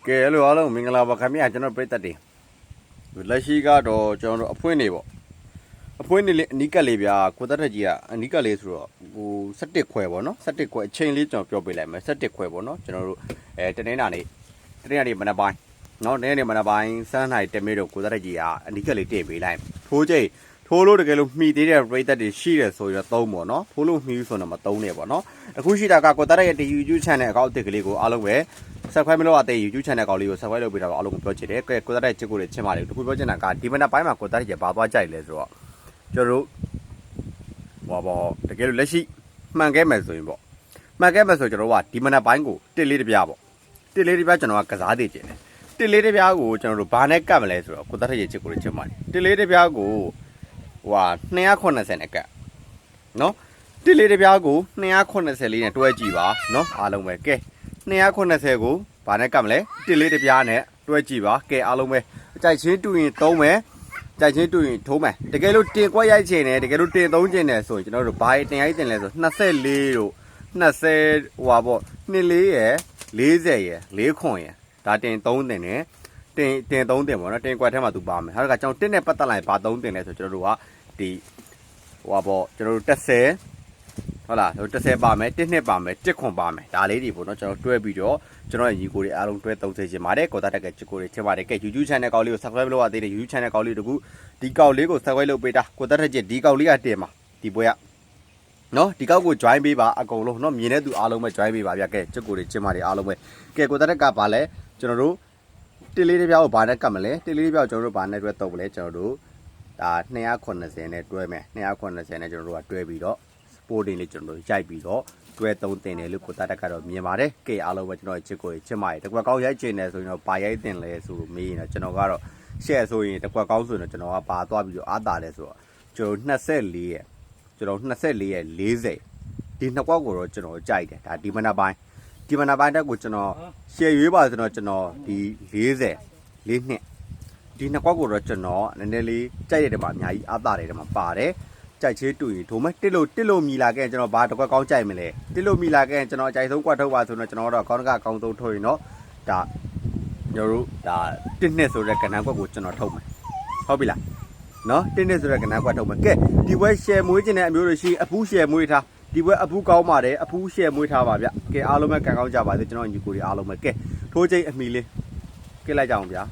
ကဲအဲ့လိုအားလုံးမင်္ဂလာပါခင်ဗျာကျွန်တော်ပြည့်တက်တယ်လက်ရှိကတော့ကျွန်တော်တို့အဖွင့်နေပေါ့အဖွင့်နေလေအနီးကပ်လေးဗျာကိုသက်ထက်ကြီးကအနီးကပ်လေးဆိုတော့ဟို17ခွဲပေါ့နော်17ခွဲအချိန်လေးကျွန်တော်ပြောပြလိုက်မယ်17ခွဲပေါ့နော်ကျွန်တော်တို့တနင်္လာနေ့မနက်ပိုင်းနော်တနင်္လာနေ့မနက်ပိုင်းစမ်းနိုင်တက်မေးတော့ကိုသက်ထက်ကြီးကအနီးကပ်လေးတင်ပေးလိုက်ထိုးချိန်ထိုးလို့တကယ်လို့မှီသေးတဲ့ပြည့်တက်တွေရှိတယ်ဆိုရင်တော့3ပေါ့နော်ထိုးလို့မှီဆိုတော့မ3နဲ့ပေါ့နော်အခုရှိတာကကိုသက်ထက်ရဲ့ YouTube channel အကောင့်အသစ်ကလေးကိုအားလုံးပဲsubscribe မလုပ်ရတဲ့ YouTube channel ကောင်လေးကို subscribe လုပ်ပေးတာတော့အားလုံးကိုပြောချင်တယ်။ကိုသက်တဲ့ချစ်ကိုလေးချင်ပါတယ်။တခုပြောချင်တာကဒီမနက်ပိုင်းမှာကိုသက်တဲ့ဘာသွားကြိုက်လဲဆိုတော့ကျွန်တော်တို့ဟောပေါ့တကယ်လို့လက်ရှိမှန်ခဲ့မယ်ဆိုရင်ပေါ့မှန်ခဲ့မယ်ဆိုကျွန်တော်တို့ကဒီမနက်ပိုင်းကိုတစ်လေးတစ်ပြားပေါ့တစ်လေးတစ်ပြားကျွန်တော်ကကစားသေးတယ်တစ်လေးတစ်ပြားကိုကျွန်တော်တို့ဘာနဲ့ကတ်မလဲဆိုတော့ကိုသက်တဲ့ချစ်ကိုလေးချင်ပါတယ်တစ်လေးတစ်ပြားကိုဟိုဟာ280နဲ့ကတ်နော်တစ်လေးတစ်ပြားကို280လေးနဲ့တွဲကြည့်ပါနော်အားလုံးပဲကဲ280ကိုဗာနဲ့ကတ်မလဲတစ်လေးတစ်ပြားနဲ့တွဲကြည့်ပါကဲအားလုံးပဲအကြိုက်ချင်းတူရင်သုံးမယ်ကြိုက်ချင်းတူရင်ထိုးမယ်တကယ်လို့တင်ကွက်ရိုက်ချင်တယ်တကယ်လို့တင်သုံးချင်တယ်ဆိုရင်ကျွန်တော်တို့ဘာတင်ရိုက်တင်လဲဆို24တို့20ဟိုပါပေါ့24ရယ်40ရယ်4ခွန်ရယ်ဒါတင်3တင်တယ်တင်3တင်ပေါ့နော်တင်ကွက်ထဲမှာသူပါမယ်ဟာကကျွန်တော်1နဲ့ပတ်သက်လိုက်ဘာ3တင်လဲဆိုကျွန်တော်တို့ကဒီဟိုပါပေါ့ကျွန်တော်တို့30ဟုတ်လား30ပါမယ်1နှစ်ပါမယ်1ခွန်ပါမယ်ဒါလေးတွေပေါ့နော်ကျွန်တော်တွဲပြီးတော့ကျွန်တော်ရဲ့ညီကိုတွေအားလုံးတွဲ30ချင်ပါတယ်ကိုသားတက်ကချစ်ကိုတွေချင်ပါတယ်ကဲ YouTube channel ကောက်လေးကို subscribe လုပ်ရသေးတယ် YouTube channel ကောက်လေးတကူဒီကောက်လေးကို subscribe လုပ်ပေးတာကိုသားတက်ချစ်ဒီကောက်လေးကတင်ပါဒီပွဲကနော်ဒီကောက်ကို join ပေးပါအကုန်လုံးနော်မြင်တဲ့သူအားလုံးပဲ join ပေးပါဗျကဲချစ်ကိုတွေချင်ပါတယ်အားလုံးပဲကဲကိုသားတက်ကပါလဲကျွန်တော်တို့တစ်လေးတစ်ပြားကိုဘာနဲ့ကတ်မလဲတစ်လေးတစ်ပြားကိုကျွန်တော်တို့ဘာနဲ့တွဲတော့မလဲကျွန်တော်တို့ဒါ290နဲ့တွဲမယ်290နဲ့ကျွန်တော်တို့ကတွဲပြီးတော့sporting လေးကျွန်တော်တို့ရိုက်ပြီးတော့တွဲ3တင်တယ်လို့ကိုသားတက်ကတော့မြင်ပါတယ်ကဲအားလုံးပဲကျွန်တော်ချစ်ကိုချစ်ပါတယ်တကွက်ကောင်းရိုက်ချင်တယ်ဆိုရင်တော့ပါရိုက်တင်လဲဆိုလို့မေးရင်တော့ကျွန်တော်ကတော့ share ဆိုရင်တကွက်ကောင်းဆိုရင်တော့ကျွန်တော်ကပါသွားပြီးတော့အားတာလဲဆိုတော့ကျွန်တော်24ရဲ့ကျွန်တော်24ရဲ့40ဒီနှစ်ကွက်ကိုတော့ကျွန်တော်ကြိုက်တယ်ဒါဒီမနက်ပိုင်းတက်ကိုကျွန်တော် share ရွေးပါဆိုတော့ကျွန်တော်ဒီ40 4နှစ်ဒီနှစ်ကွက်ကိုတော့ကျွန်တော်နည်းနည်းလေးကြိုက်တဲ့တဲမှာအများကြီးအားတာတဲ့တဲမှာပါတယ်ကြိုက်ချင်းတူရင်ဒိုမဲ့တစ်လို့မြည်လာခဲ့ကျွန်တော်ဘာတစ်ခွက်ကောင်းကြိုက်မလဲတစ်လို့မြည်လာခဲ့ကျွန်တော်အကြိုက်ဆုံးကွက်ထုတ်ပါဆိုတော့ကျွန်တော်တော့ကောင်းတကအကောင်းဆုံးထုတ်ရင်တော့ဒါညတို့ဒါတစ်နှစ်ဆိုတဲ့ကဏ္ဍကွက်ကိုကျွန်တော်ထုတ်မယ်ဟုတ်ပြီလားနော်တစ်နှစ်ဆိုတဲ့ကဏ္ဍကွက်ထုတ်မယ်ကဲဒီဘွဲ share မွေးခြင်းတဲ့အမျိုးတွေရှိအဖူး share မွေးထားဒီဘွဲအဖူးကောင်းပါတယ်အဖူး share မွေးထားပါဗျကဲအားလုံးပဲကံကောင်းကြပါစေကျွန်တော်ညီကိုတွေအားလုံးပဲကဲထိုးချိန်အမီလေးကဲလိုက်ကြအောင်ဗျာ